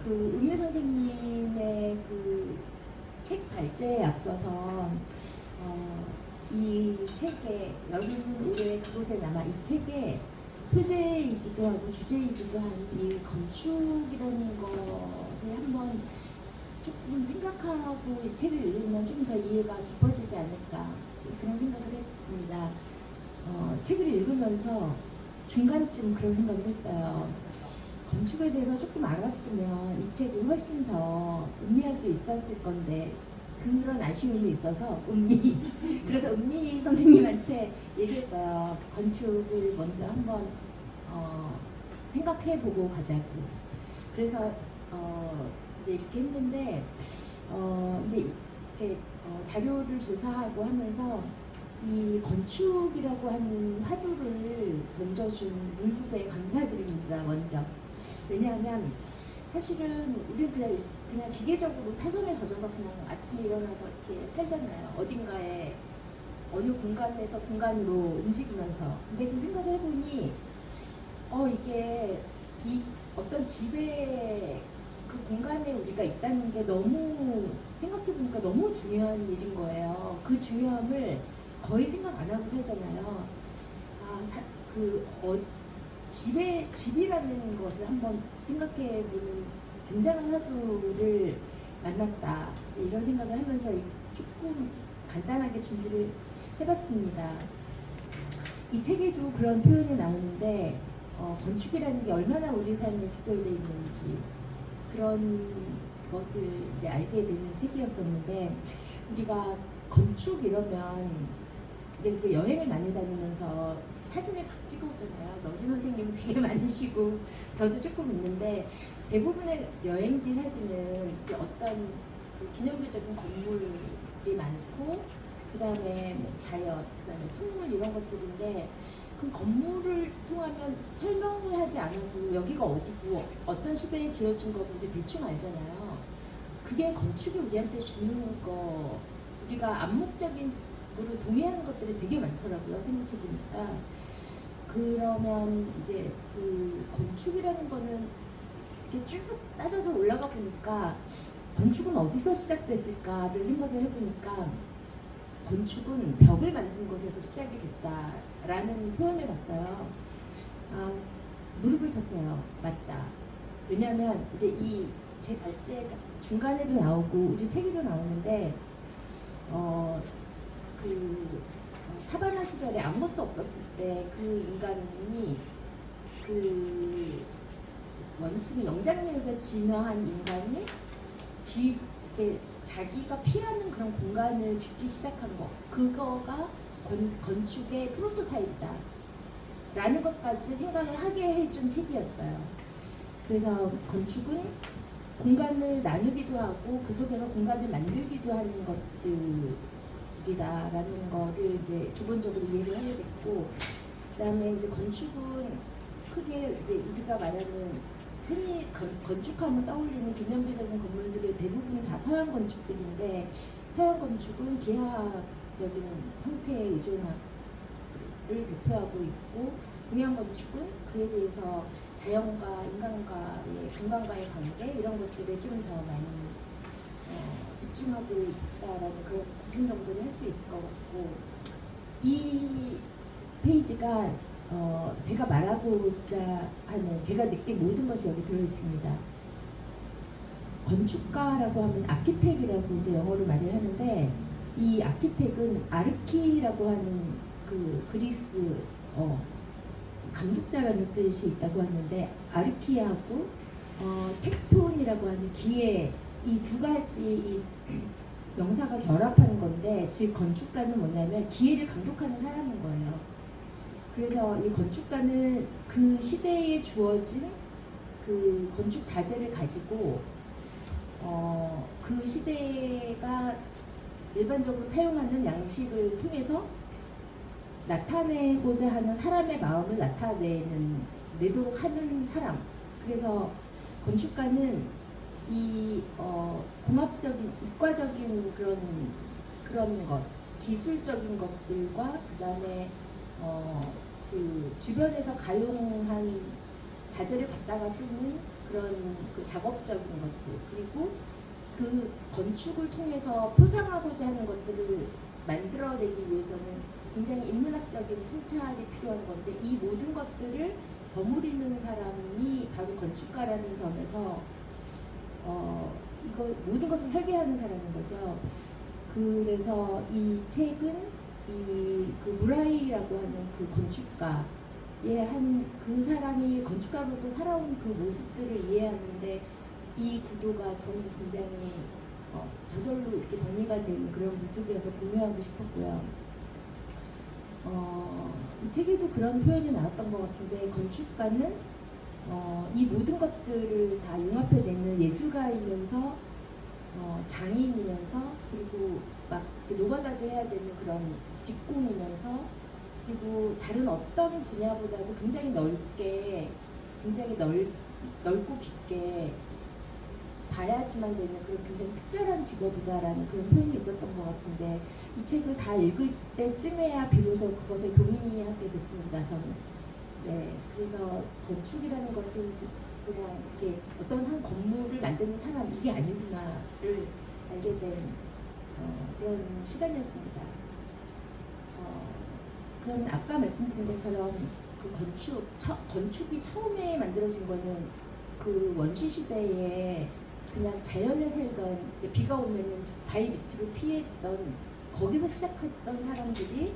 그 은미 선생님의 그 책 발제에 앞서서 이 책에 여기는 올해 그곳에 남아 이 책의 소재이기도 하고 주제이기도 한 이 건축이라는 거를 한번 조금 생각하고 이 책을 읽으면 좀 더 이해가 깊어지지 않을까 그런 생각을 했습니다. 책을 읽으면서 중간쯤 그런 생각을 했어요. 건축에 대해서 조금 알았으면 이 책을 훨씬 더 음미할 수 있었을 건데 그런 아쉬움이 있어서 그래서 은미 선생님한테 얘기했어요. 건축을 먼저 한번 생각해보고 가자고. 그래서 이제 이렇게 했는데 이제 이렇게 자료를 조사하고 하면서 이 건축이라고 하는 화두를 던져준 문수부에 감사드립니다. 먼저. 왜냐하면 사실은 우리는 그냥 기계적으로 타선에 젖어서 그냥 아침에 일어나서 이렇게 살잖아요. 어딘가에 어느 공간에서 공간으로 움직이면서. 근데 그 생각을 해보니 이게 이 어떤 집에 그 공간에 우리가 있다는 게 너무 생각해보니까 너무 중요한 일인 거예요. 그 중요함을 거의 생각 안 하고 살잖아요. 집이라는 것을 한번 생각해보는 굉장한 화두를 만났다. 이런 생각을 하면서 조금 간단하게 준비를 해봤습니다. 이 책에도 그런 표현이 나오는데 건축이라는 게 얼마나 우리 삶에 직결되어 있는지 그런 것을 이제 알게 되는 책이었었는데 우리가 건축 이러면 이제 그 여행을 많이 다니면서 사진을 막 찍어오잖아요. 명진 선생님은 되게 많으시고 저도 조금 있는데 대부분의 여행지 사진은 이제 어떤 그 기념비적인 건물이 많고 그 다음에 뭐 자연, 그 다음에 풍물 이런 것들인데 그 건물을 통하면 설명을 하지 않아도 여기가 어디고 어떤 시대에 지어진 거고 우리 대충 알잖아요. 그게 건축이 우리한테 주는 거 우리가 암묵적인으로 동의하는 것들이 되게 많더라고요. 생각해보니까. 그러면 이제 그 건축이라는 거는 이렇게 쭉 따져서 올라가 보니까 건축은 어디서 시작됐을까를 생각을 해보니까 건축은 벽을 만드는 것에서 시작이 됐다라는 표현을 봤어요. 무릎을 쳤어요. 맞다. 왜냐하면 이제 이 제 발제 중간에도 나오고 우리 책에도 나오는데 사바나 시절에 아무것도 없었을 때 그 인간이 그 원숭이 영장류에서 진화한 인간이 이렇게 자기가 피하는 그런 공간을 짓기 시작한 거 그거가 건축의 프로토타입이다 라는 것까지 생각을 하게 해준 책이었어요. 그래서 건축은 공간을 나누기도 하고 그 속에서 공간을 만들기도 하는 것들이다라는 거를 이제 기본적으로 이해를 하게 됐고 그 다음에 이제 건축은 크게 이제 우리가 말하는 흔히 건축하면 떠올리는 기념비적인 건물들의 대부분 다 서양 건축들인데 서양 건축은 기하학적인 형태의 의존학을 대표하고 있고 동양 건축은 그에 비해서 자연과 인간과의 공간과의 관계 이런 것들에 좀 더 많이 집중하고 있다라는 그런 구분 정도를 할 수 있을 것 같고 이 페이지가 제가 말하고자 하는 제가 느낀 모든 것이 여기 들어있습니다. 건축가라고 하면 아키텍이라고 이제 영어로 말을 하는데 이 아키텍은 아르키라고 하는 그 그리스 감독자라는 뜻이 있다고 하는데 아르키하고 텍톤이라고 하는 기회 이 두 가지 명사가 결합하는 건데 즉 건축가는 뭐냐면 기회를 감독하는 사람인 거예요. 그래서 이 건축가는 그 시대에 주어진 그 건축 자재를 가지고 그 시대가 일반적으로 사용하는 양식을 통해서 나타내고자 하는 사람의 마음을 내도록 하는 사람. 그래서 건축가는 이 공학적인 이과적인 그런 것, 기술적인 것들과 그 다음에 그 주변에서 가용한 자재를 갖다가 쓰는 그런 그 작업적인 것들, 그리고 그 건축을 통해서 표상하고자 하는 것들을 만들어내기 위해서는 굉장히 인문학적인 통찰이 필요한 건데, 이 모든 것들을 버무리는 사람이 바로 건축가라는 점에서 이거 모든 것을 설계하는 사람인 거죠. 그래서 이 책은 그 무라이라고 하는 그 건축가의 그 사람이 건축가로서 살아온 그 모습들을 이해하는데, 이 구도가 저는 굉장히 저절로 이렇게 정리가 되는 그런 모습이어서 공유하고 싶었고요. 이 책에도 그런 표현이 나왔던 것 같은데, 건축가는 이 모든 것들을 다 융합해내는 예술가이면서 장인이면서, 그리고 막 노가다도 해야 되는 그런 직공이면서, 그리고 다른 어떤 분야보다도 굉장히 넓게, 굉장히 넓고 깊게 봐야지만 되는 그런 굉장히 특별한 직업이다라는 그런 표현이 있었던 것 같은데, 이 책을 다 읽을 때쯤에야 비로소 그것에 동의하게 됐습니다, 저는. 네, 그래서 건축이라는 것은 그냥 이렇게 어떤 한 건물을 만드는 사람, 이게 아니구나를 알게 된 그런 시간이었습니다. 그러면 아까 말씀드린 것처럼 그 건축이 처음에 만들어진 거는 그 원시 시대에 그냥 자연에 살던, 비가 오면은 바위 밑으로 피했던, 거기서 시작했던 사람들이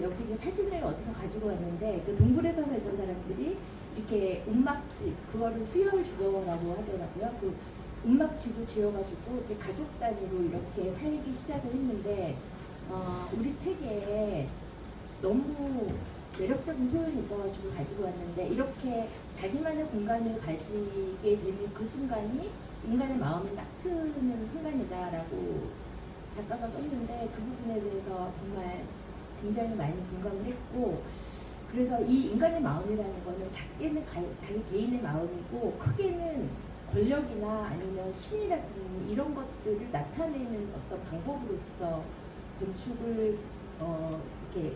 여기 이제 사진을 어디서 가지고 왔는데, 그 동굴에서 살던 사람들이 이렇게 움막집, 그거를 수열 주거라고 하더라고요. 그 움막집을 지어가지고 이렇게 가족 단위로 이렇게 살기 시작을 했는데, 우리 책에 너무 매력적인 표현이 있어가지고 가지고 왔는데, 이렇게 자기만의 공간을 가지게 되는 그 순간이 인간의 마음에 싹 트는 순간이다라고 작가가 썼는데, 그 부분에 대해서 정말 굉장히 많이 공감을 했고, 그래서 이 인간의 마음이라는 거는 작게는 자기 개인의 마음이고, 크게는 권력이나 아니면 신이라든지 이런 것들을 나타내는 어떤 방법으로서 건축을 이렇게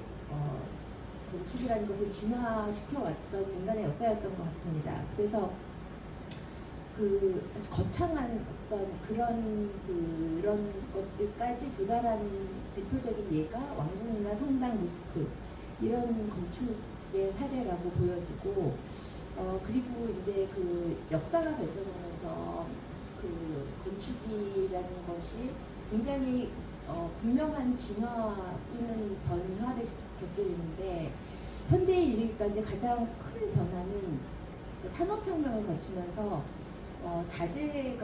건축이라는 것을 진화시켜 왔던 인간의 역사였던 것 같습니다. 그래서 그 아주 거창한 어떤 그런 것들까지 도달하는 대표적인 예가 왕궁이나 성당, 모스크 이런 건축의 사례라고 보여지고, 그리고 이제 그 역사가 발전하면서 그 건축이라는 것이 굉장히 분명한 진화 또는 변화를 겪게 되는데, 현대에 이르기까지 가장 큰 변화는 그 산업혁명을 거치면서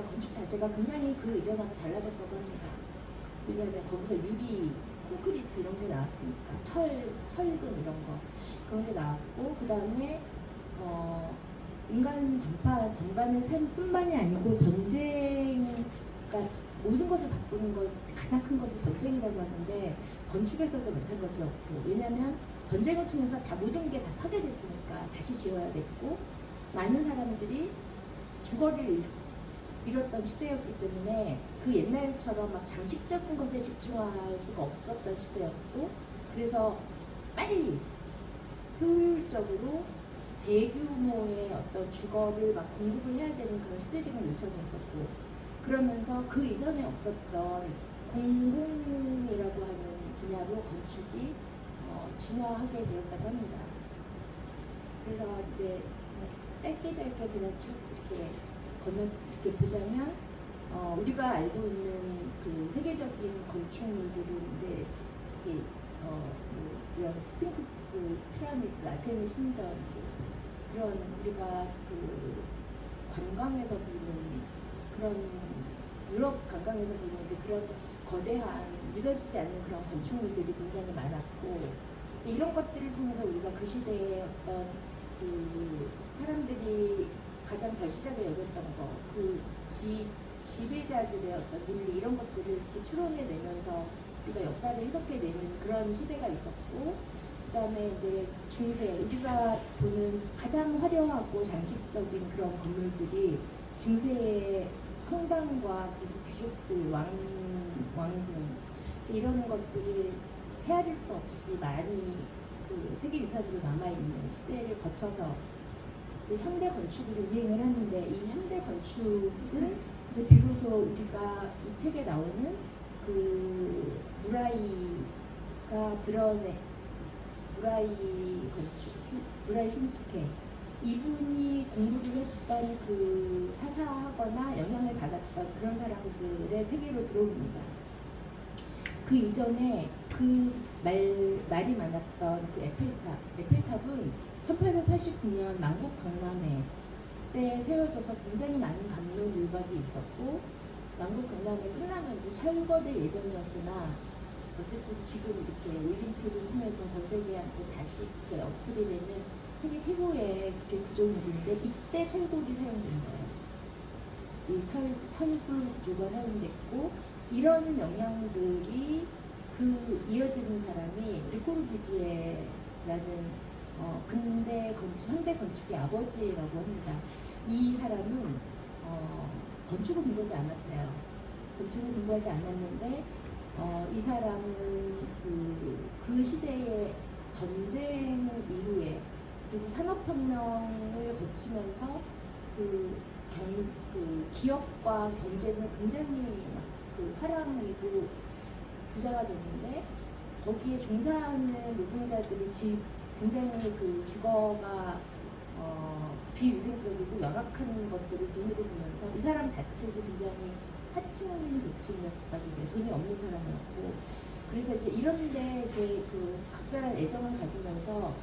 건축 자재가 굉장히 그 이전하고 달라졌다고 합니다. 왜냐하면 거기서 유리, 콘크리트 이런 게 나왔으니까, 철근 이런 거 그런 게 나왔고, 그 다음에 인간 전반의 삶뿐만이 아니고 그러니까 모든 것을 바꾸는 것, 가장 큰 것이 전쟁이라고 하는데, 건축에서도 마찬가지였고, 왜냐하면 전쟁을 통해서 다 모든 게 다 파괴됐으니까 다시 지어야 됐고, 많은 사람들이 주거를 잃었던 시대였기 때문에 그 옛날처럼 막 장식적인 것에 집중할 수가 없었던 시대였고, 그래서 빨리 효율적으로 대규모의 어떤 주거를 막 공급을 해야 되는 그런 시대적인 요청이 있었고, 그러면서 그 이전에 없었던 공공이라고 하는 분야로 건축이 진화하게 되었다고 합니다. 그래서 이제 짧게 그냥 쭉 이렇게 보자면, 우리가 알고 있는 그 세계적인 건축물들은 이제 이런 스핑크스 피라미드, 아테네 신전, 그런 우리가 그 관광에서 보는 그런 유럽 관광에서 보는 이제 그런 거대한 믿어지지 않는 그런 건축물들이 굉장히 많았고, 이제 이런 것들을 통해서 우리가 그 시대의 어떤 그 사람들이 가장 절실하게 여겼던 거, 그 지배자들의 어떤 윤리 이런 것들을 이렇게 추론해내면서 우리가 역사를 해석해내는 그런 시대가 있었고, 그 다음에 이제 중세, 우리가 보는 가장 화려하고 장식적인 그런 건물들이 중세의 성당과 그리고 귀족들, 왕궁 이런 것들이 헤아릴 수 없이 많이 그 세계유산으로 남아있는 시대를 거쳐서 이제 현대 건축으로 유행을 하는데 이 현대 건축은 이제 비로소 우리가 이 책에 나오는 그 무라이 건축, 무라이 슌스케 이분이 공부를 했던 그 사사하거나 영향을 받았던 그런 사람들의 세계로 들어옵니다. 그 이전에 그 말이 많았던 그 에펠탑은 1889년 만국 박람회 때 세워져서 굉장히 많은 감론율박이 있었고 만국 박람회 끝나면 이제 철거될 예정이었으나 어쨌든 지금 이렇게 올림픽을 통해서 전 세계한테 다시 이렇게 어플이 되는 세계 최고의 구조물인데 이때 철골이 사용된 거예요. 이 철불 구조가 사용됐고 이런 영향들이 그 이어지는 사람이 르코르비지에라는 현대 건축의 아버지라고 합니다. 이 사람은 건축을 공부하지 않았대요. 건축을 공부하지 않았는데 이 사람은 그 시대의 전쟁 이후에 그리고 산업혁명을 거치면서 그 기업과 경제는 굉장히 화랑이고 부자가 되는데 거기에 종사하는 노동자들이 굉장히 그 주거가 비위생적이고 열악한 것들을 눈으로 보면서 이 사람 자체도 굉장히 하층민 계층이었다고 해요. 돈이 없는 사람이었고 그래서 이제 이런데 그 각별한 애정을 가지면서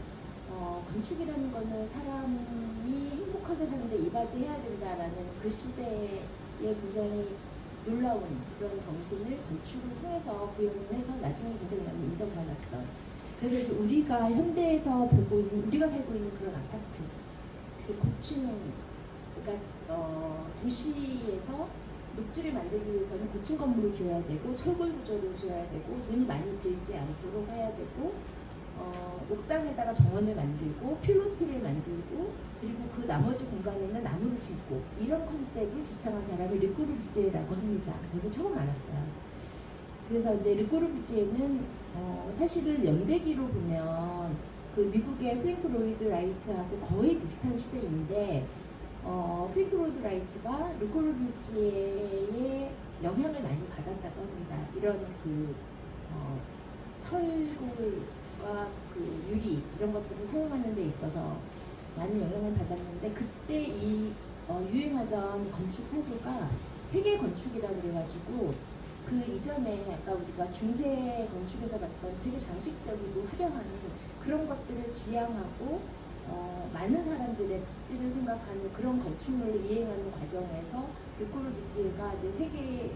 건축이라는 거는 사람이 행복하게 사는데 이바지해야 된다라는 그 시대에 굉장히 놀라운 그런 정신을 건축을 통해서 구현을 해서 나중에 굉장히 많이 인정받았던 그래서 이제 우리가 현대에서 우리가 살고 있는 그런 아파트 고층 그러니까 도시에서 녹지를 만들기 위해서는 고층 건물을 지어야 되고 철골 구조를 지어야 되고 돈이 많이 들지 않도록 해야 되고 옥상에다가 정원을 만들고 필로티를 만들고 그리고 그 나머지 공간에는 나무를 심고 이런 컨셉을 주창한 사람이 르꼬르비지에라고 합니다. 저도 처음 알았어요. 그래서 이제 르꼬르비지에는 사실은 연대기로 보면 그 미국의 프랭크 로이드 라이트하고 거의 비슷한 시대인데 프랭크 로이드 라이트가 르꼬르비지에의 영향을 많이 받았다고 합니다. 이런 철골과 유리 이런 것들을 사용하는 데 있어서 많은 영향을 받았는데 그때 유행하던 건축 사조가 세계 건축이라 그래가지고 그 이전에 아까 우리가 중세 건축에서 봤던 되게 장식적이고 화려한 그런 것들을 지향하고 많은 사람들의 복지를 생각하는 그런 건축물을 이행하는 과정에서 르꼬르비지에가 이제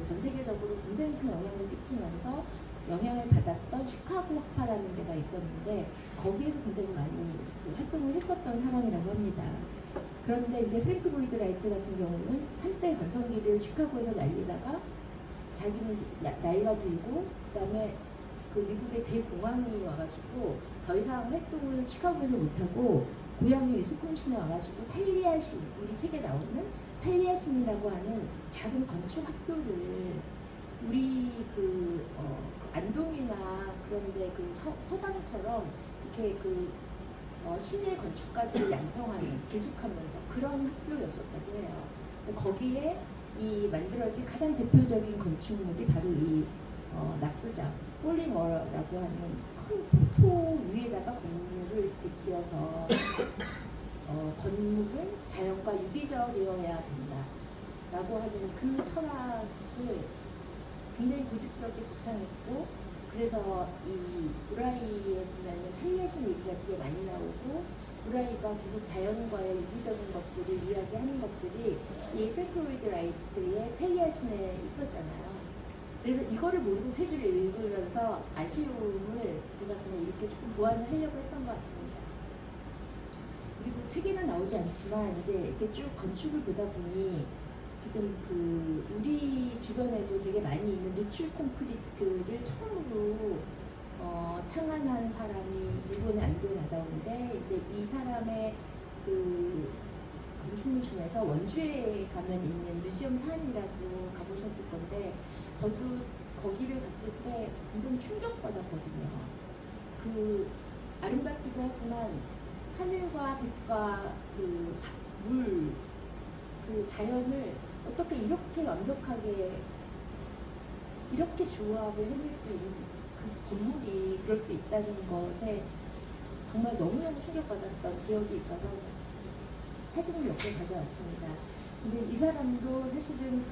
전 세계적으로 굉장히 큰 영향을 끼치면서 영향을 받았던 시카고 학파라는 데가 있었는데 거기에서 굉장히 많이 활동을 했었던 사람이라고 합니다. 그런데 이제 프랭크 로이드 라이트 같은 경우는 한때 전성기를 시카고에서 날리다가 자기는 나이가 들고 그다음에 그 미국의 대공황이 와가지고 더 이상 활동을 시카고에서 못하고 고향이 위스콘신에 와가지고 탈리아신 우리 책에 나오는 탈리아신이라고 하는 작은 건축 학교를 우리 안동이나 그런데 서당처럼 이렇게 시내 건축가들을 양성하는 기숙하면서 그런 학교였었다고 해요. 거기에 만들어진 가장 대표적인 건축물이 바로 이 낙수장 폴링워라고 하는 큰 폭포 위에다가 건물을 이렇게 지어서 건물은 자연과 유기적이어야 된다라고 하는 그 철학을 굉장히 고집스럽게 주창했고 그래서 이 브라이에 보면은 탈리아신 얘기가 되게 많이 나오고 브라이가 계속 자연과의 유기적인 것들을 이야기하는 것들이 이 프랭크 로이드 라이트의 탈리아신에 있었잖아요. 그래서 이거를 모르고 책을 읽으면서 아쉬움을 제가 그냥 이렇게 조금 보완을 하려고 했던 것 같습니다. 그리고 책에는 나오지 않지만 이제 이렇게 쭉 건축을 보다 보니 지금 우리 주변에도 되게 많이 있는 노출 콘크리트를 처음으로 창안한 사람이 일본의 안도 다다오인데 이제 이 사람의 건축물 중에서 원주에 가면 있는 뮤지엄 산이라고 가보셨을 건데 저도 거기를 갔을 때 굉장히 충격받았거든요. 아름답기도 하지만 하늘과 빛과 물, 그 자연을 어떻게 이렇게 완벽하게 이렇게 조합을 해낼 수 있는 그 건물이 그럴 수 있다는 것에 정말 너무너무 충격받았던 기억이 있어서 사진을 몇 개 가져왔습니다. 근데 이 사람도 사실은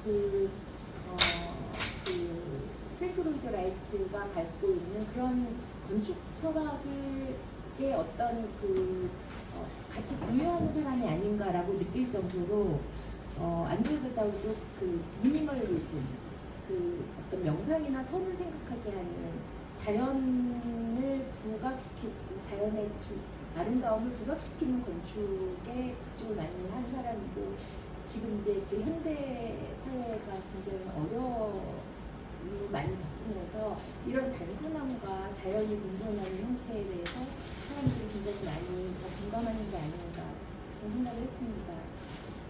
프랭크 로이드 라이트가 갖고 있는 그런 건축 철학의 어떤 같이 공유하는 사람이 아닌가라고 느낄 정도로 안드레 다우도 그 미니멀리즘, 그 어떤 명상이나 섬을 생각하게 하는 자연을 부각시키고 자연의 아름다움을 부각시키는 건축에 집중을 많이 한 사람이고, 지금 이제 그 현대 사회가 굉장히 어려움을 많이 겪으면서 이런 단순함과 자연이 공존하는 형태에 대해서 사람들이 굉장히 많이 더 공감하는 게 아닌가 그런 생각을 했습니다.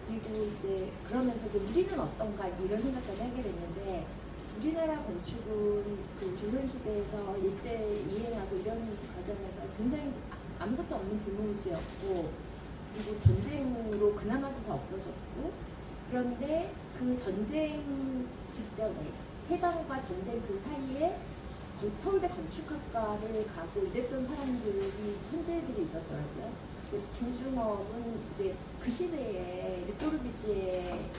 그리고 이제 그러면서 이제 우리는 어떤가 이런 생각까지 하게 됐는데, 우리나라 건축은 그 조선시대에서 일제 이행하고 이런 과정에서 굉장히 아무것도 없는 불모지였고, 그리고 전쟁으로 그나마도 다 없어졌고, 그런데 그 전쟁 직전에 해방과 전쟁 그 사이에 서울대 건축학과를 가고 이랬던 사람들이 천재들이 있었더라고요. 김중업은 이제 그 시대에 르꼬르비지에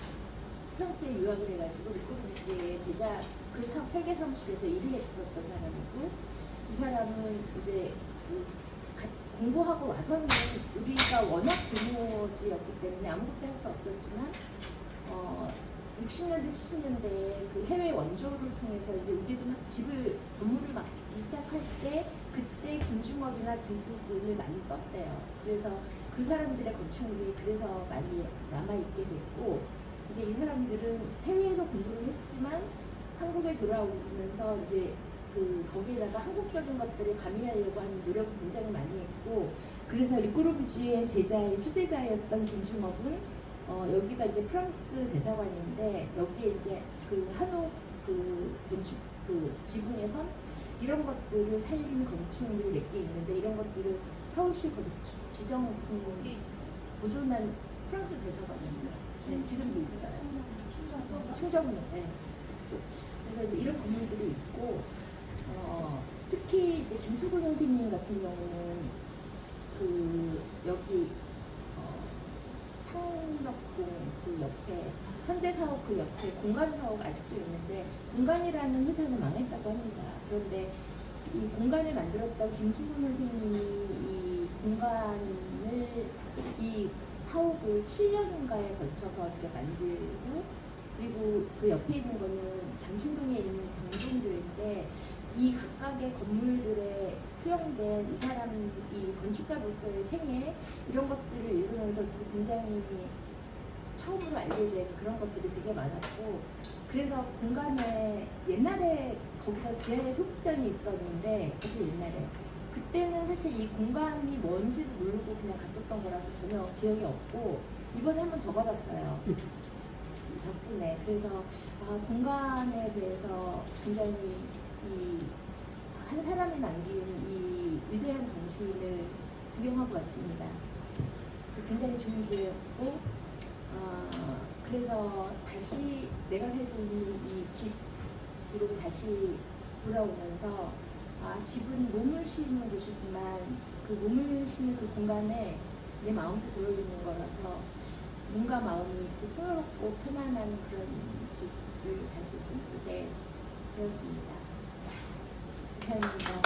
프랑스에 유학을 해가지고 르꼬르비지의 제자 그 설계 사무실에서 일을 했었던 사람이고, 이 사람은 이제 공부하고 와서는 우리가 워낙 규모지였기 때문에 아무것도 할 수 없었지만 60년대, 70년대에 그 해외 원조를 통해서 이제 우리도 막 건물을 막 짓기 시작할 때 그때 김중업이나 김수근을 많이 썼대요. 그래서 그 사람들의 건축물이 그래서 많이 남아있게 됐고, 이제 이 사람들은 해외에서 공부를 했지만 한국에 돌아오면서 이제 거기에다가 한국적인 것들을 가미하려고 하는 노력을 굉장히 많이 했고, 그래서 르꼬르비지의 제자의 수제자였던 김중업은 여기가 이제 프랑스 대사관인데 여기에 이제 한옥 건축 지붕의 선 이런 것들을 살린 건축물이 몇 개 있는데, 이런 것들을 서울시 지정 무슨 보존한 프랑스 대사관인가 지금도 있어요. 충정로. 네. 그래서 이제 이런 건물들이 있고, 특히 이제 김수근 선생님 같은 경우는 여기 창덕궁 그 옆에 현대사옥 그 옆에 공간사옥 아직도 있는데, 공간이라는 회사는 망했다고 합니다. 그런데 이 공간을 만들었던 김수근 선생님이 이 사옥을 7년가에 걸쳐서 이렇게 만들고, 그리고 그 옆에 있는 거는 장충동에 있는 경동교인데, 이 각각의 건물들에 투영된 이 사람, 이 건축가로서의 생애 이런 것들을 읽으면서 굉장히 처음으로 알게 된 그런 것들이 되게 많았고, 그래서 공간에 옛날에 거기서 지하에 소극장이 있었는데, 아주 옛날에 그때는 사실 이 공간이 뭔지도 모르고 그냥 갔었던 거라서 전혀 기억이 없고, 이번에 한 번 더 가봤어요. 덕분에. 그래서 공간에 대해서 굉장히 한 사람이 남긴 이 위대한 정신을 구경하고 왔습니다. 굉장히 좋은 기회였고, 그래서 다시 내가 살고 있는 이 집으로 다시 돌아오면서 집은 몸을 쉬는 곳이지만 그 몸을 쉬는 그 공간에 내 마음도 들어있는 거라서 뭔가 마음이 풍요롭고 편안한 그런 집을 다시 꿈꾸게 되었습니다. 감사합니다.